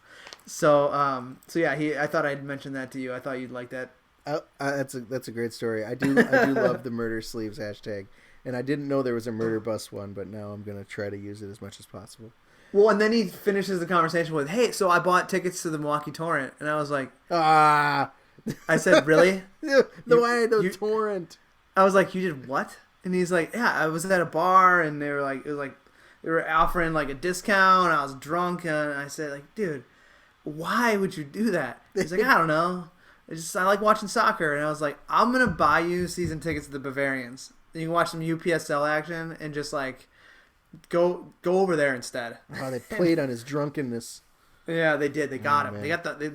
So yeah, I thought I'd mention that to you. I thought you'd like that. That's a great story. I do love the murder sleeves hashtag, and I didn't know there was a murder bus one, but now I'm gonna try to use it as much as possible. Well, and then he finishes the conversation with, "Hey, so I bought tickets to the Milwaukee Torrent," and I was like, I said, "Really? the Torrent?" I was like, "You did what?" And he's like, "Yeah, I was at a bar, and they were like, they were offering like a discount. And I was drunk, and I said, like, dude, why would you do that?" He's like, "I don't know. I like watching soccer." And I was like, I'm going to buy you season tickets to the Bavarians. And you can watch some UPSL action and just like go over there instead. Oh, they played on his drunkenness. Yeah, they did. They got him. Man. They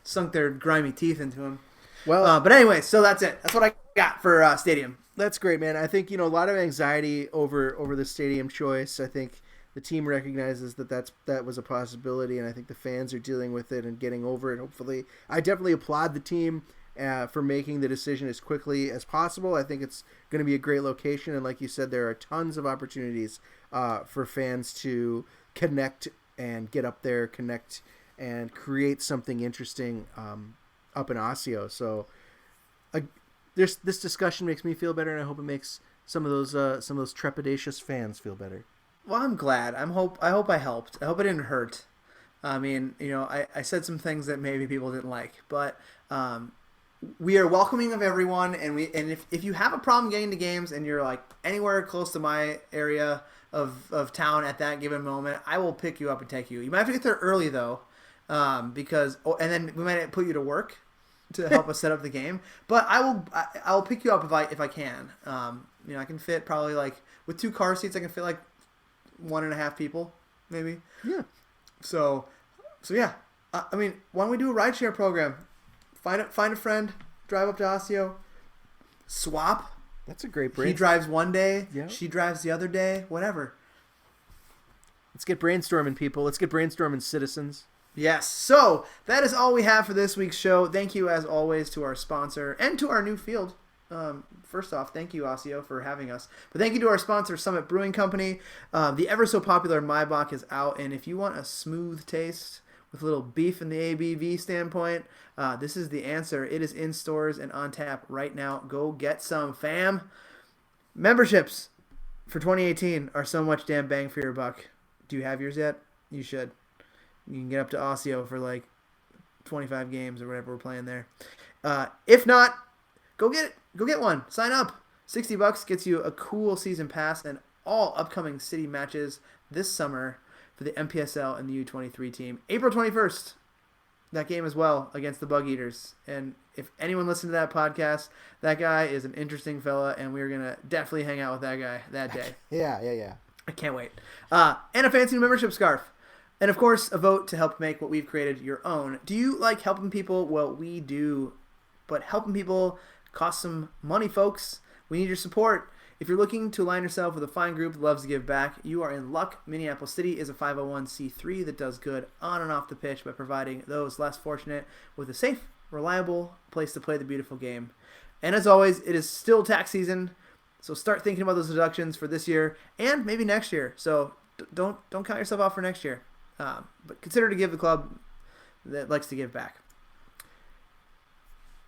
sunk their grimy teeth into him. Well, but anyway, so that's it. That's what I got for stadium. That's great, man. I think, a lot of anxiety over the stadium choice. I think the team recognizes that was a possibility, and I think the fans are dealing with it and getting over it, hopefully. I definitely applaud the team for making the decision as quickly as possible. I think it's going to be a great location, and like you said, there are tons of opportunities for fans to connect and get up there, connect, and create something interesting up in Osseo. So this discussion makes me feel better, and I hope it makes some of those trepidatious fans feel better. Well, I'm glad. I hope I helped. I hope I didn't hurt. I mean, I said some things that maybe people didn't like, but we are welcoming of everyone, and if you have a problem getting to games and you're like anywhere close to my area of town at that given moment, I will pick you up and take you. You might have to get there early though, and then we might put you to work to help us set up the game. But I will pick you up if I can. I can fit probably like with 2 car seats. I can fit like 1.5 people maybe. Yeah. So yeah. I mean, why don't we do a rideshare program? Find a friend, drive up to Osseo, swap. That's a great brainstorm. He drives one day, yeah. She drives the other day, whatever. Let's get brainstorming, people. Let's get brainstorming, citizens. Yes. So that is all we have for this week's show. Thank you, as always, to our sponsor and to our new field. First off, thank you, Osseo, for having us. But thank you to our sponsor, Summit Brewing Company. The ever so popular Maibach is out, and if you want a smooth taste with a little beef in the ABV standpoint, this is the answer. It is in stores and on tap right now. Go get some, fam. Memberships for 2018 are so much damn bang for your buck. Do you have yours yet? You should. You can get up to Osseo for like 25 games or whatever we're playing there. If not, go get one. Sign up. $60 gets you a cool season pass and all upcoming city matches this summer for the MPSL and the U23 team. April 21st, that game as well against the Bug Eaters. And if anyone listened to that podcast, that guy is an interesting fella, and we're going to definitely hang out with that guy that day. Yeah. I can't wait. And a fancy membership scarf. And, of course, a vote to help make what we've created your own. Do you like helping people? Well, we do. But helping people costs some money, folks. We need your support. If you're looking to align yourself with a fine group that loves to give back, you are in luck. Minneapolis City is a 501c3 that does good on and off the pitch by providing those less fortunate with a safe, reliable place to play the beautiful game. And as always, it is still tax season, so start thinking about those deductions for this year and maybe next year. So don't count yourself out for next year. But consider to give the club that likes to give back.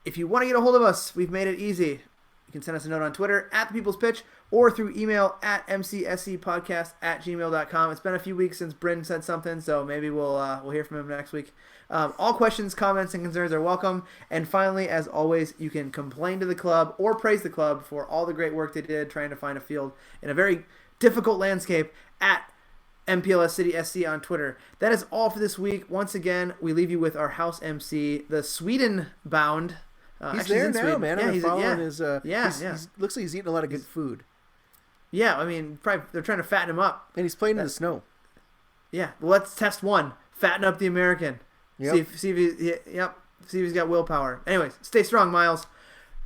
If you want to get a hold of us, we've made it easy. You can send us a note on Twitter at The People's Pitch or through email at mcscpodcast@gmail.com. It's been a few weeks since Bryn said something, so maybe we'll hear from him next week. All questions, comments, and concerns are welcome. And finally, as always, you can complain to the club or praise the club for all the great work they did trying to find a field in a very difficult landscape at MPLS City SC on Twitter. That is all for this week. Once again, we leave you with our house MC, the Sweden-bound. He's there now, Sweden. man. Yeah, I'm following his. Yeah. Looks like he's eating a lot of good food. Yeah, I mean, probably they're trying to fatten him up. And he's playing in the snow. Yeah, well, let's test one. Fatten up the American. Yep. See if he's got willpower. Anyways, stay strong, Miles.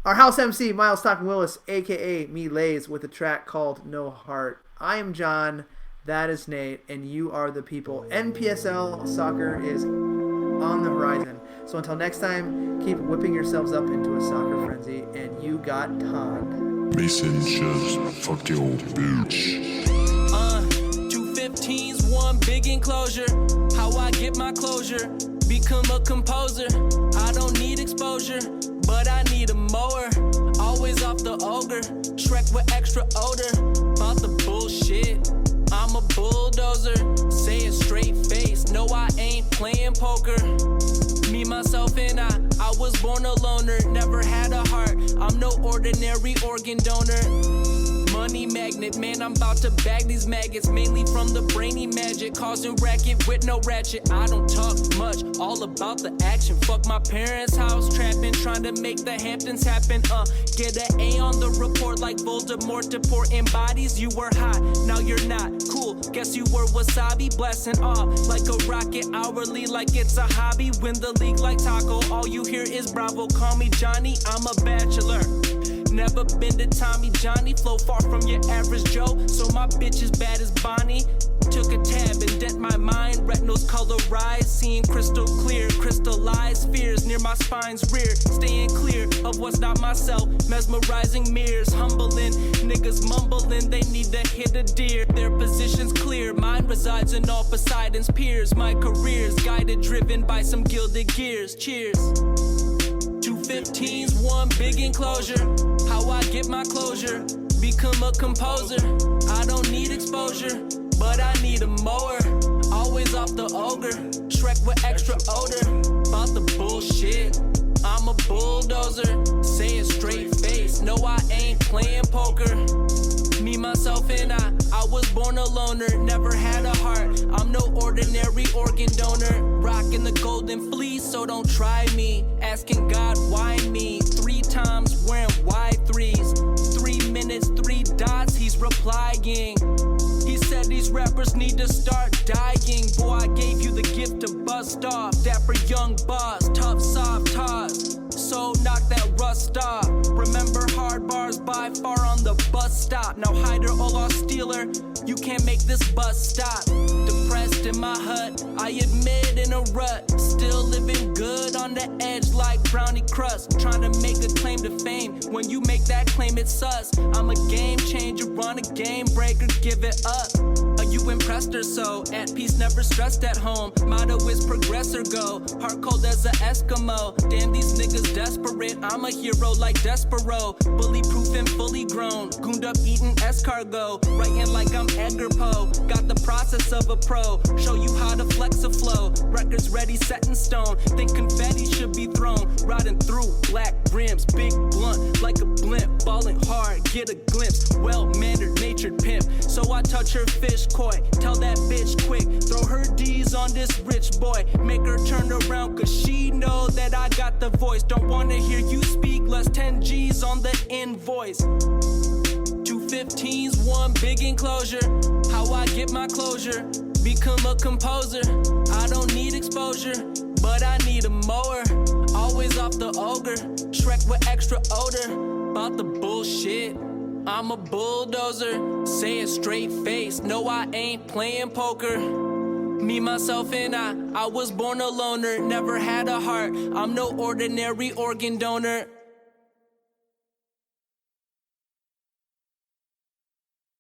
Our house MC, Miles Stockton Willis, a.k.a. Me Lays, with a track called No Heart. I am John. That is Nate, and you are the people. NPSL soccer is on the horizon. So until next time, keep whipping yourselves up into a soccer frenzy, and you got Todd. Mason just fuck your bitch. 215's one big enclosure. How I get my closure, become a composer. I don't need exposure, but I need a mower. Always off the ogre, Shrek with extra odor. About the bullshit, I'm a bulldozer. Say it straight face, no I ain't playing poker. Me, myself, and I was born a loner. Never had a heart, I'm no ordinary organ donor. Money magnet, man, I'm about to bag these maggots. Mainly from the brainy magic, causing racket with no ratchet. I don't talk much, all about the action. Fuck my parents' house, trapping, trying to make the Hamptons happen. Get an A on the report like Voldemort, deporting bodies. You were hot, now you're not. Cool, guess you were wasabi, blasting off like a rocket hourly, like it's a hobby. Win the league like Taco, all you hear is Bravo. Call me Johnny, I'm a bachelor. Never been to Tommy Johnny, flow far from your average Joe, so my bitch is bad as Bonnie. Took a tab and dent my mind, retinals colorized, seeing crystal clear, crystallized fears near my spine's rear, staying clear of what's not myself, mesmerizing mirrors, humbling, niggas mumbling, they need to hit a deer, their position's clear, mine resides in all Poseidon's peers, my career's guided, driven by some gilded gears, cheers. 215's one big enclosure. How I get my closure, become a composer. I don't need exposure, but I need a mower. Always off the ogre. Shrek with extra odor. About the bullshit, I'm a bulldozer. Say it straight face, no I ain't playing poker. Me, myself, and I was born a loner, never had a heart. I'm no ordinary organ donor. Rocking the golden fleece, so don't try me. Asking God, why me? 3 times wearing Y3s. 3 minutes, 3 dots, he's replying. He said these rappers need to start dying. Boy, I gave you the gift to bust off. Dapper young boss, tough soft toss. So knock that rust off. Remember hard bars by far on the bus stop. Now hider or lost stealer, you can't make this bus stop. Depressed in my hut, I admit in a rut. Still living good on the edge like brownie crust. Trying to make a claim to fame. When you make that claim, it's sus. I'm a game changer, on a game breaker, give it up. Are you impressed or so? At peace, never stressed at home. Motto is progress or go. Heart cold as a Eskimo. Damn, these niggas desperate. I'm a hero like Despero. Bully-proof and fully grown. Gooned up eating escargot. Writing like I'm Edgar Poe. Got the process of a pro. Show you how to flex a flow. Records ready, set in stone. Think confetti should be thrown. Riding through black rims. Big blunt like a blimp. Ballin' hard, get a glimpse. Well-mannered, natured pimp. So I touch her fish koi. Tell that bitch quick. Throw her D's on this rich boy. Make her turn around cause she know that I got the voice. Don't wanna hear you speak less 10 G's on the invoice. 215's one big enclosure. How I get my closure. Become a composer. I don't need exposure, but I need a mower. Always off the ogre. Shrek with extra odor. About the bullshit, I'm a bulldozer. Say it straight face, no I ain't playing poker. Me, myself, and I was born a loner, never had a heart. I'm no ordinary organ donor.